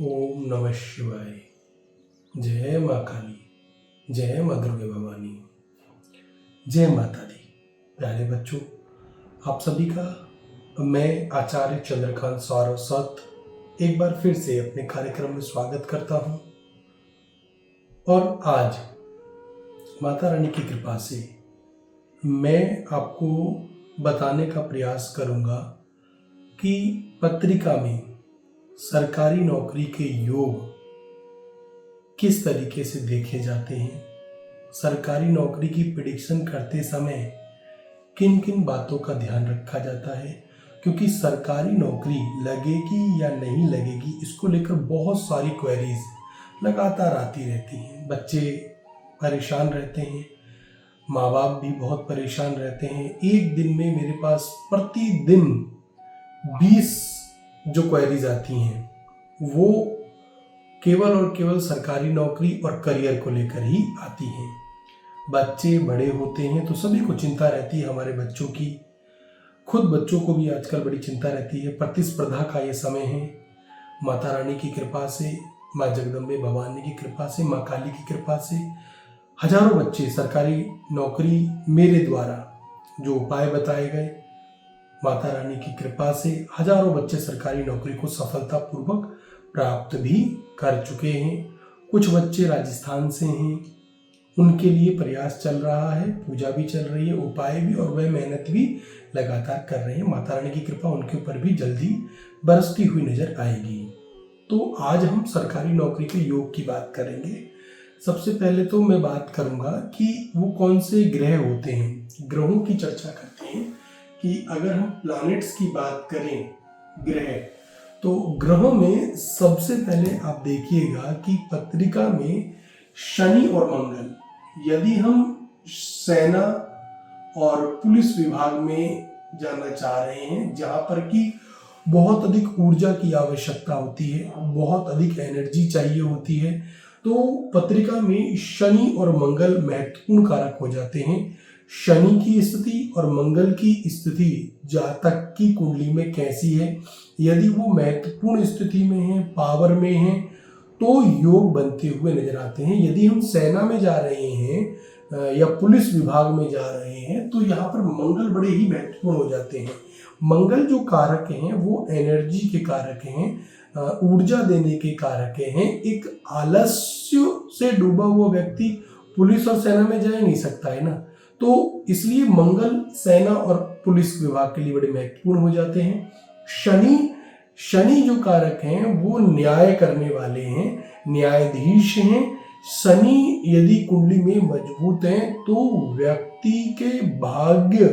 ओम नमः शिवाय। जय माँ काली, जय माँ दुर्गे भवानी, जय माता दी। प्यारे बच्चों, आप सभी का मैं आचार्य चंद्रकांत सारस्वत एक बार फिर से अपने कार्यक्रम में स्वागत करता हूँ। और आज माता रानी की कृपा से मैं आपको बताने का प्रयास करूँगा कि पत्रिका में सरकारी नौकरी के योग किस तरीके से देखे जाते हैं, सरकारी नौकरी की प्रेडिक्शन करते समय किन किन बातों का ध्यान रखा जाता है, क्योंकि सरकारी नौकरी लगेगी या नहीं लगेगी इसको लेकर बहुत सारी क्वेरीज लगातार आती रहती हैं। बच्चे परेशान रहते हैं, माँ बाप भी बहुत परेशान रहते हैं। एक दिन में मेरे पास प्रतिदिन 20 जो क्वेरीज आती हैं वो केवल और केवल सरकारी नौकरी और करियर को लेकर ही आती हैं। बच्चे बड़े होते हैं तो सभी को चिंता रहती है हमारे बच्चों की। खुद बच्चों को भी आजकल बड़ी चिंता रहती है। प्रतिस्पर्धा का ये समय है। माता रानी की कृपा से, माँ जगदम्बे भवानी की कृपा से, माँ काली की कृपा से हजारों बच्चे सरकारी नौकरी मेरे द्वारा जो उपाय बताए गए, माता रानी की कृपा से हजारों बच्चे सरकारी नौकरी को सफलतापूर्वक प्राप्त भी कर चुके हैं। कुछ बच्चे राजस्थान से हैं, उनके लिए प्रयास चल रहा है, पूजा भी चल रही है, उपाय भी, और वह मेहनत भी लगातार कर रहे हैं। माता रानी की कृपा उनके ऊपर भी जल्दी बरसती हुई नजर आएगी। तो आज हम सरकारी नौकरी के योग की बात करेंगे। सबसे पहले तो मैं बात करूंगा कि वो कौन से ग्रह होते हैं। ग्रहों की चर्चा करते हैं कि अगर हम प्लैनेट्स की बात करें, ग्रह, तो ग्रहों में सबसे पहले आप देखिएगा कि पत्रिका में शनि और मंगल, यदि हम सेना और पुलिस विभाग में जाना चाह रहे हैं जहां पर कि बहुत अधिक ऊर्जा की आवश्यकता होती है, बहुत अधिक एनर्जी चाहिए होती है, तो पत्रिका में शनि और मंगल महत्वपूर्ण कारक हो जाते हैं। शनि की स्थिति और मंगल की स्थिति जातक की कुंडली में कैसी है, यदि वो महत्वपूर्ण स्थिति में है, पावर में है, तो योग बनते हुए नजर आते हैं। यदि हम सेना में जा रहे हैं या पुलिस विभाग में जा रहे हैं तो यहाँ पर मंगल बड़े ही महत्वपूर्ण हो जाते हैं। मंगल जो कारक हैं वो एनर्जी के कारक हैं, ऊर्जा देने के कारक हैं। एक आलस्य से डूबा हुआ व्यक्ति पुलिस और सेना में जा ही नहीं सकता है ना, तो इसलिए मंगल सेना और पुलिस विभाग के लिए बड़े महत्वपूर्ण हो जाते हैं। शनि जो कारक हैं वो न्याय करने वाले हैं, न्यायाधीश हैं। शनि यदि कुंडली में मजबूत है तो व्यक्ति के भाग्य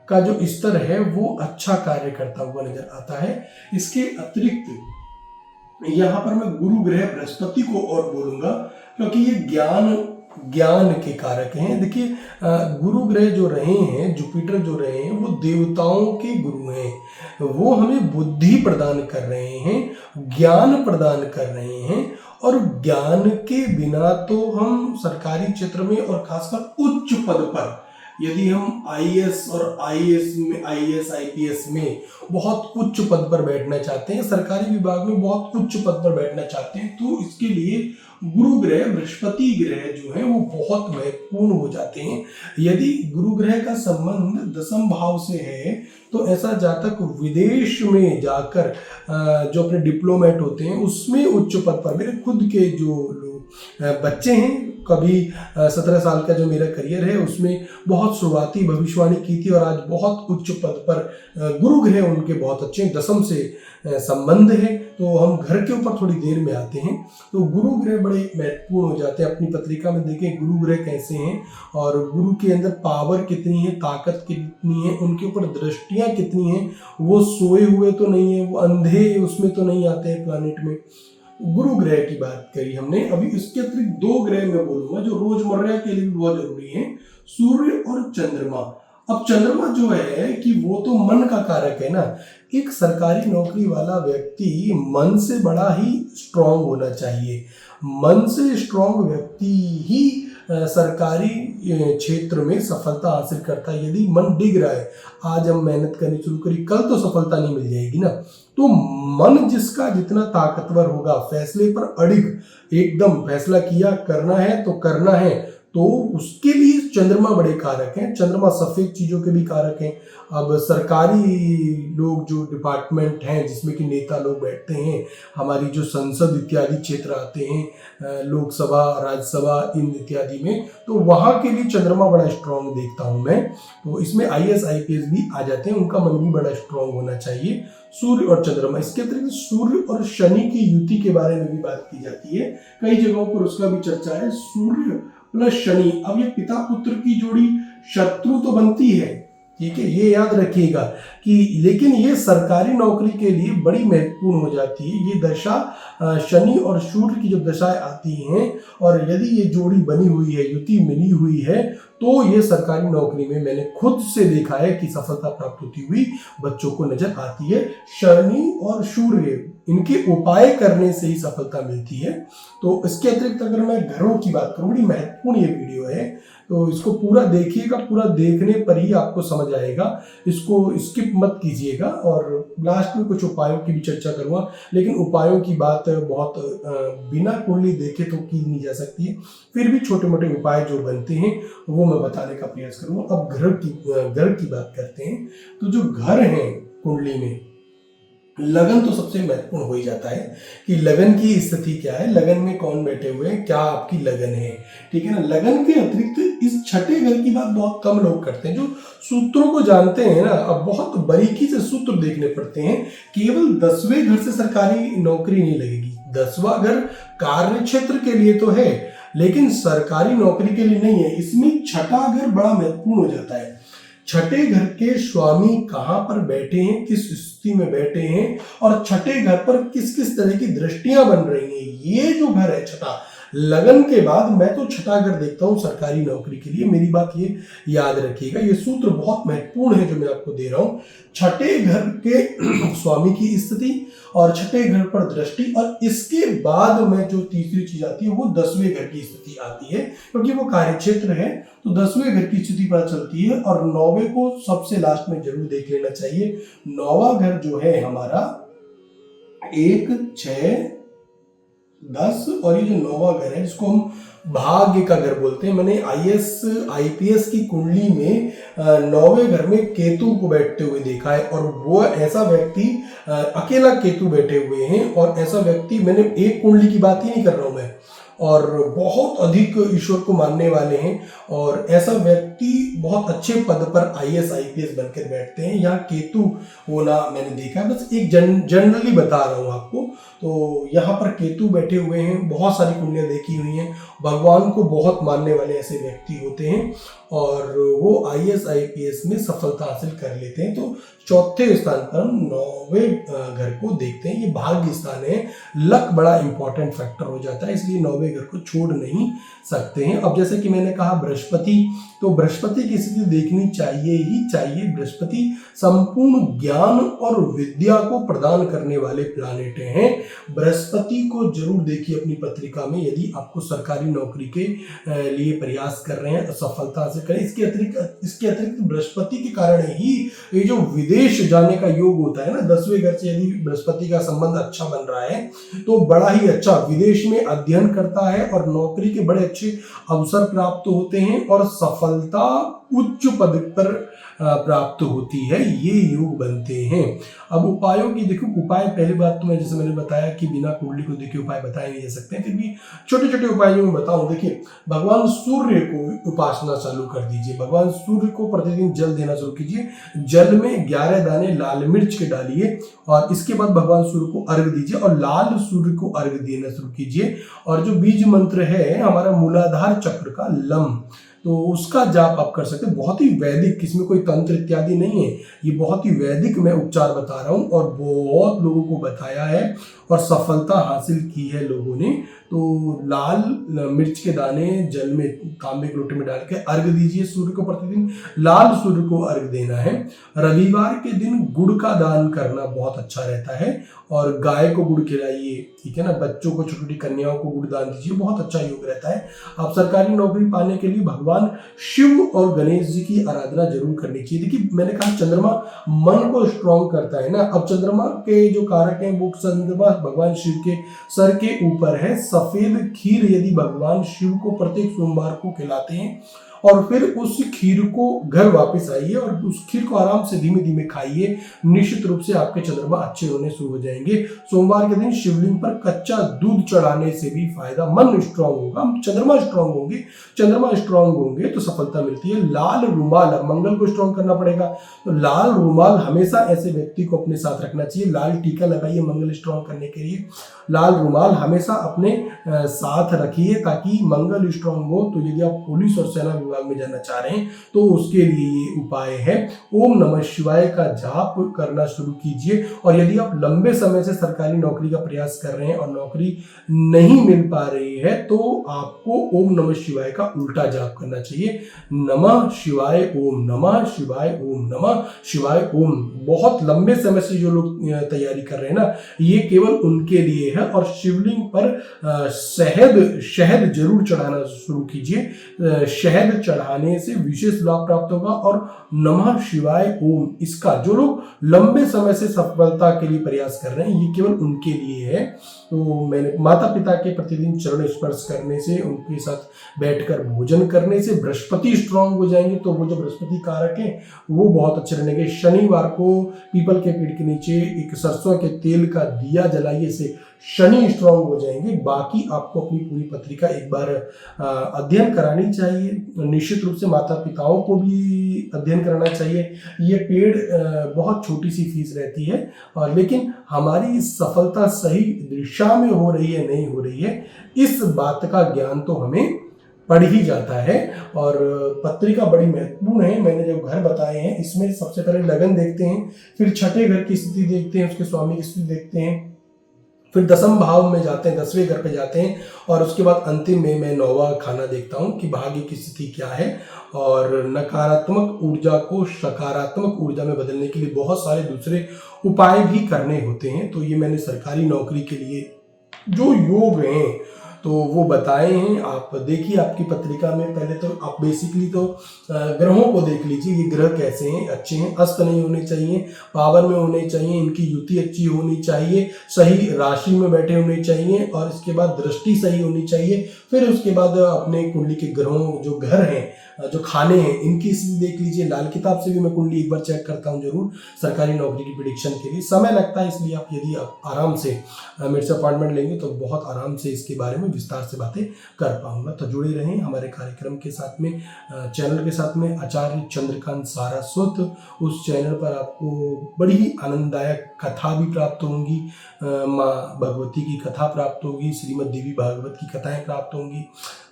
का जो स्तर है वो अच्छा कार्य करता हुआ नजर आता है। इसके अतिरिक्त यहाँ पर मैं गुरु ग्रह बृहस्पति को और बोलूंगा, क्योंकि ये ज्ञान के कारक हैं। देखिए, गुरु ग्रह जो रहे हैं, जुपिटर जो रहे हैं, वो देवताओं के गुरु हैं। वो हमें बुद्धि प्रदान कर रहे हैं, ज्ञान प्रदान कर रहे हैं, और ज्ञान के बिना तो हम सरकारी क्षेत्र में और खासकर उच्च पद पर, यदि हम आईएएस और आईएएस आईपीएस में बहुत उच्च पद पर बैठना चाहते हैं, सरकारी विभाग में बहुत उच्च पद पर बैठना चाहते हैं, तो इसके लिए गुरु ग्रह, बृहस्पति ग्रह जो है वो बहुत महत्वपूर्ण हो जाते हैं। यदि गुरु ग्रह का संबंध दसम भाव से है तो ऐसा जातक विदेश में जाकर जो अपने डिप्लोमेट होते हैं उसमें उच्च पद पर, मेरे खुद के जो बच्चे हैं, कभी 17 साल का जो मेरा करियर है उसमें बहुत शुरुआती भविष्यवाणी की थी और आज बहुत उच्च पद पर गुरु ग्रह उनके बहुत अच्छे, दसम से संबंध है। तो हम घर के ऊपर थोड़ी देर में आते हैं। तो गुरु ग्रह बड़े महत्वपूर्ण हो जाते हैं। अपनी पत्रिका में देखें गुरु ग्रह कैसे हैं और गुरु के अंदर पावर कितनी है, ताकत कितनी है, उनके ऊपर दृष्टियां कितनी हैं, वो सोए हुए तो नहीं है, वो अंधे उसमें तो नहीं आते हैं प्लैनेट में। गुरु ग्रह की बात करी हमने। अभी इसके अतिरिक्त 2 ग्रह मैं बोलूंगा जो रोजमर्रा के लिए भी बहुत जरूरी है, सूर्य और चंद्रमा। अब चंद्रमा जो है कि वो तो मन का कारक है ना। एक सरकारी नौकरी वाला व्यक्ति मन से बड़ा ही स्ट्रांग होना चाहिए। मन से स्ट्रांग व्यक्ति ही सरकारी क्षेत्र में सफलता हासिल करता है, यदि मन डिग रहा है, आज हम मेहनत करनी शुरू करी, कल तो सफलता नहीं मिल जाएगी ना। तो मन जिसका जितना ताकतवर होगा, फैसले पर अड़िग, एकदम फैसला किया करना है तो करना है, तो उसके लिए चंद्रमा बड़े कारक हैं। चंद्रमा सफेद चीजों के भी कारक हैं। अब सरकारी लोग जो डिपार्टमेंट हैं जिसमें कि नेता लोग बैठते हैं, हमारी जो संसद इत्यादि क्षेत्र आते हैं, लोकसभा, राज्यसभा, इन इत्यादि में, तो वहाँ के लिए चंद्रमा बड़ा स्ट्रांग देखता हूँ मैं। तो इसमें IAS IPS भी आ जाते हैं, उनका मन भी बड़ा स्ट्रांग होना चाहिए। सूर्य और चंद्रमा, इसके अतिरिक्त सूर्य और शनि की युति के बारे में भी बात की जाती है, कई जगहों पर उसका भी चर्चा है। सूर्य प्लस शनि, अब ये पिता पुत्र की जोड़ी शत्रु तो बनती है, ठीक है, ये याद रखिएगा कि, लेकिन ये सरकारी नौकरी के लिए बड़ी महत्वपूर्ण हो जाती है। ये दशा शनि और सूर्य की जब दशाएं आती हैं और यदि ये जोड़ी बनी हुई है, युति मिली हुई है, तो ये सरकारी नौकरी में मैंने खुद से देखा है कि सफलता प्राप्त होती हुई बच्चों को नजर आती है। शनि और सूर्य, इनके उपाय करने से ही सफलता मिलती है। तो इसके अतिरिक्त अगर मैं घरों की बात करूं, बड़ी महत्वपूर्ण ये वीडियो है, तो इसको पूरा देखिएगा, पूरा देखने पर ही आपको समझ आएगा, इसको स्किप मत कीजिएगा। और लास्ट में कुछ उपायों की भी चर्चा करूंगा, लेकिन उपायों की बात बहुत बिना कुंडली देखे तो की नहीं जा सकती है, फिर भी छोटे मोटे उपाय जो बनते हैं वो मैं बताने का प्रयास करूंगा। अब घर की बात करते हैं। तो जो घर है कुंडली में, लगन तो सबसे महत्वपूर्ण हो ही जाता है कि लगन की स्थिति क्या है, लगन में कौन बैठे हुए हैं, क्या आपकी लगन है, ठीक है ना। लगन के अतिरिक्त इस छठे घर की बात बहुत कम लोग करते हैं, जो सूत्रों को जानते हैं ना। अब बहुत बारीकी से सूत्र देखने पड़ते हैं। केवल 10वें घर से सरकारी नौकरी नहीं लगेगी। 10वां घर कार्य क्षेत्र के लिए तो है, लेकिन सरकारी नौकरी के लिए नहीं है। इसमें छठा घर बड़ा महत्वपूर्ण हो जाता है। छठे घर के स्वामी कहाँ पर बैठे हैं, किस स्थिति में बैठे हैं, और छठे घर पर किस किस तरह की दृष्टियां बन रही हैं, ये जो घर है छठा, लगन के बाद मैं तो छठा घर देखता हूं सरकारी नौकरी के लिए। मेरी बात ये याद रखिएगा, ये सूत्र बहुत महत्वपूर्ण है जो मैं आपको दे रहा हूं। छठे घर के स्वामी की स्थिति और छठे घर पर दृष्टि, और इसके बाद में जो तीसरी चीज आती है वो 10वें घर की स्थिति आती है, क्योंकि वो कार्य क्षेत्र है। तो 10वें घर की स्थिति पता चलती है, और 9वें को सबसे लास्ट में जरूर देख लेना चाहिए। 9वां घर जो है हमारा 1, 6, 10, और ये जो 9वां घर है जिसको हम भाग्य का घर बोलते हैं। मैंने IAS IPS की कुंडली में 9वें घर में केतु को बैठते हुए देखा है, और वो ऐसा व्यक्ति अकेला केतु बैठे हुए हैं, और ऐसा व्यक्ति, मैंने एक कुंडली की बात ही नहीं कर रहा हूं मैं, और बहुत अधिक ईश्वर को मानने वाले हैं, और ऐसा व्यक्ति बहुत अच्छे पद पर IAS IPS बनकर बैठते हैं। यहाँ केतु होना मैंने देखा है, बस एक जनरली बता रहा हूँ आपको। तो यहाँ पर केतु बैठे हुए हैं, बहुत सारी कुंडलियाँ देखी हुई हैं, भगवान को बहुत मानने वाले ऐसे व्यक्ति होते हैं, और वो IAS IPS में सफलता हासिल कर लेते हैं। तो चौथे स्थान पर हम 9वें घर को देखते हैं, ये भाग्य स्थान है। लक बड़ा इंपॉर्टेंट फैक्टर हो जाता है, इसलिए 9वें घर को छोड़ नहीं सकते हैं। अब जैसे कि मैंने कहा बृहस्पति, तो बृहस्पति की स्थिति देखनी चाहिए ही चाहिए। बृहस्पति संपूर्ण ज्ञान और विद्या को प्रदान करने वाले प्लानेट हैं। बृहस्पति को जरूर देखिए अपनी पत्रिका में, यदि आपको सरकारी नौकरी के लिए प्रयास कर रहे हैं तो सफलता से करें। इसके अतिरिक्त बृहस्पति के कारण ही ये जो विदेश जाने का योग होता है ना, 10वें घर से यदि बृहस्पति का संबंध अच्छा बन रहा है तो बड़ा ही अच्छा विदेश में अध्ययन करता है, और नौकरी के बड़े अच्छे अवसर प्राप्त होते हैं, और सफलता उच्च पद पर प्राप्त होती है, ये योग बनते हैं। अब उपायों की देखो, उपाय पहली बात तो मैं जैसे मैंने बताया कि बिना कुंडली को देखे उपाय बताए नहीं जा सकते हैं, फिर भी छोटे छोटे उपाय जो मैं बताऊं, देखिए भगवान सूर्य को उपासना चालू कर दीजिए। भगवान सूर्य को प्रतिदिन जल देना शुरू कीजिए। जल में 11 दाने लाल मिर्च के डालिए, और इसके बाद भगवान सूर्य को अर्घ दीजिए, और लाल सूर्य को अर्घ देना शुरू कीजिए। और जो बीज मंत्र है हमारा मूलाधार चक्र का लम, तो उसका जाप आप कर सकते हैं। बहुत ही वैदिक, इसमें कोई तंत्र इत्यादि नहीं है, ये बहुत ही वैदिक मैं उपचार बता रहा हूँ, और बहुत लोगों को बताया है और सफलता हासिल की है लोगों ने। तो लाल मिर्च के दाने जल में तांबे के लोटे में डाल के अर्घ दीजिए सूर्य को, प्रतिदिन लाल सूर्य को अर्घ देना है। रविवार के दिन गुड़ का दान करना बहुत अच्छा रहता है, और गाय को गुड़ खिलाइए, ठीक है ना, बच्चों को, छोटी छोटी कन्याओं को गुड़ दान दीजिए, बहुत अच्छा योग रहता है। आप सरकारी नौकरी पाने के लिए भगवान शिव और गणेश जी की आराधना जरूर करनी चाहिए। देखिए मैंने कहा चंद्रमा मन को स्ट्रॉन्ग करता है ना, अब चंद्रमा के जो कारक हैं वो चंद्रमा भगवान शिव के सर के ऊपर है। सफेद खीर यदि भगवान शिव को प्रत्येक सोमवार को खिलाते हैं और फिर उस खीर को घर वापस आइए और उस खीर को आराम से धीमे धीमे खाइए, निश्चित रूप से आपके चंद्रमा अच्छे होने शुरू हो जाएंगे। सोमवार के दिन शिवलिंग पर कच्चा दूध चढ़ाने से भी फायदा, मन स्ट्रांग होगा, चंद्रमा स्ट्रांग होंगे, चंद्रमा स्ट्रांग होंगे तो सफलता मिलती है। लाल रुमाल, मंगल को स्ट्रांग करना पड़ेगा तो लाल रुमाल हमेशा ऐसे व्यक्ति को अपने साथ रखना चाहिए। लाल टीका लगाइए मंगल स्ट्रांग करने के लिए, लाल रुमाल हमेशा अपने साथ रखिए ताकि मंगल स्ट्रांग हो। तो यदि आप पुलिस और सेना विभाग में जाना चाह रहे हैं तो उसके लिए ये उपाय है। ओम नमः शिवाय का जाप करना शुरू कीजिए। और यदि आप लंबे समय से सरकारी नौकरी का प्रयास कर रहे हैं और नौकरी नहीं मिल पा रही है तो आपको ओम नमः शिवाय का उल्टा जाप करना चाहिए। नमः शिवाय ओम नमः शिवाय ओम नमः शिवाय ओम। बहुत लंबे समय से जो लोग तैयारी कर रहे हैं ना, ये केवल उनके लिए है। और शिवलिंग पर शहद जरूर चढ़ाना शुरू कीजिए। शहद चढ़ाने से विशेष लाभ प्राप्त होगा। और नमः शिवाय ओम, इसका जो लोग लंबे समय से सफलता के लिए प्रयास कर रहे हैं ये केवल उनके लिए है। तो मैंने माता पिता के प्रतिदिन चरण स्पर्श करने से, उनके साथ बैठकर भोजन करने से बृहस्पति स्ट्रांग हो जाएंगे। तो वो जो बृहस्पति कारक है वो बहुत अच्छे रहेंगे। शनिवार को पीपल के पेड़ के नीचे एक सरसों के तेल का दिया जलाइए से शनि स्ट्रांग हो जाएंगे। बाकी आपको अपनी पूरी पत्रिका एक बार अध्ययन करानी चाहिए। निश्चित रूप से माता पिताओं को भी अध्ययन कराना चाहिए। ये पेड़ बहुत छोटी सी फीस रहती है और लेकिन हमारी सफलता सही दिशा में हो रही है नहीं हो रही है, इस बात का ज्ञान तो हमें पढ़ ही जाता है। और पत्रिका बड़ी महत्वपूर्ण है। मैंने जो घर बताए हैं इसमें सबसे पहले लगन देखते हैं, फिर छठे घर की स्थिति देखते हैं, उसके स्वामी की स्थिति देखते हैं, फिर दसम भाव में जाते हैं, 10वें घर पे जाते हैं और उसके बाद अंतिम में मैं 9वां खाना देखता हूँ कि भाग्य की स्थिति क्या है। और नकारात्मक ऊर्जा को सकारात्मक ऊर्जा में बदलने के लिए बहुत सारे दूसरे उपाय भी करने होते हैं। तो ये मैंने सरकारी नौकरी के लिए जो योग हैं तो वो बताए हैं। आप देखिए आपकी पत्रिका में पहले तो आप बेसिकली तो ग्रहों को देख लीजिए, ये ग्रह कैसे हैं, अच्छे हैं, अस्त नहीं होने चाहिए, पावर में होने चाहिए, इनकी युति अच्छी होनी चाहिए, सही राशि में बैठे होने चाहिए और इसके बाद दृष्टि सही होनी चाहिए। फिर उसके बाद अपने कुंडली के ग्रहों जो घर हैं, जो खाने हैं, इनकी स्थिति देख लीजिए। लाल किताब से भी मैं कुंडली एक बार चेक करता हूँ जरूर सरकारी नौकरी की प्रेडिक्शन के लिए। समय लगता है इसलिए आप यदि आप आराम से मेरे से अपॉइंटमेंट लेंगे तो बहुत आराम से इसके बारे में विस्तार से बातें कर पाऊंगा। तो जुड़े रहें हमारे कार्यक्रम के साथ में, चैनल के साथ में। आचार्य चंद्रकांत सारस्वत, उस चैनल पर आपको बड़ी ही आनंददायक कथा भी प्राप्त होंगी, माँ भगवती की कथा प्राप्त होगी, श्रीमद् देवी भागवत की कथाएं प्राप्त होंगी,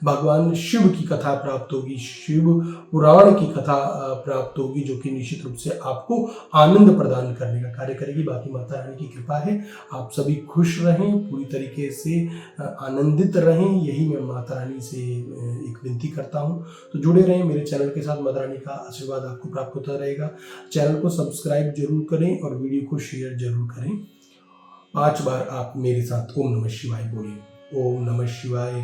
भगवान शिव की कथा प्राप्त होगी, शिव पुराण की कथा प्राप्त होगी, जो कि निश्चित रूप से आपको आनंद प्रदान करने का कार्य करेगी। बाकी माता रानी की कृपा है, आप सभी खुश रहें, पूरी तरीके से आनंदित रहें, यही मैं माता रानी से एक विनती करता हूं। तो जुड़े रहें मेरे चैनल के साथ, माता रानी का आशीर्वाद आपको प्राप्त होता रहेगा। चैनल को सब्सक्राइब जरूर करें और वीडियो को शेयर जरूर करें। 5 बार आप मेरे साथ ओम नमः शिवाय बोलें। ओम नमः शिवाय,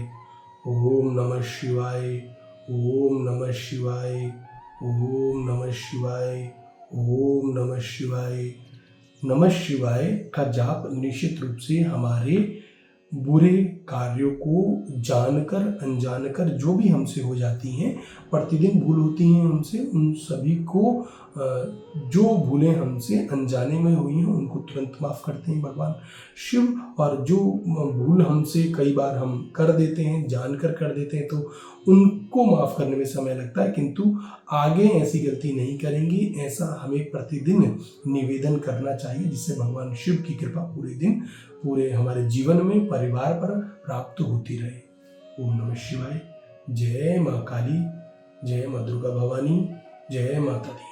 ओम नमः शिवाय, ओम नमः शिवाय, ओम नमः शिवाय, ओम नमः शिवाय। नमः शिवाय का जाप निश्चित रूप से हमारे बुरे कार्यों को जानकर अनजानकर जो भी हमसे हो जाती हैं, प्रतिदिन भूल होती हैं हमसे, उन सभी को जो भूलें हमसे अनजाने में हुई हैं उनको तुरंत माफ़ करते हैं भगवान शिव। और जो भूल हमसे कई बार हम कर देते हैं, जानकर कर देते हैं, तो उनको माफ़ करने में समय लगता है, किंतु आगे ऐसी गलती नहीं करेंगे, ऐसा हमें प्रतिदिन निवेदन करना चाहिए, जिससे भगवान शिव की कृपा पूरे दिन पूरे हमारे जीवन में परिवार पर प्राप्त होती रहे। ओम नमः शिवाय। जय माँ काली, जय माँ दुर्गा भवानी, जय माता दी।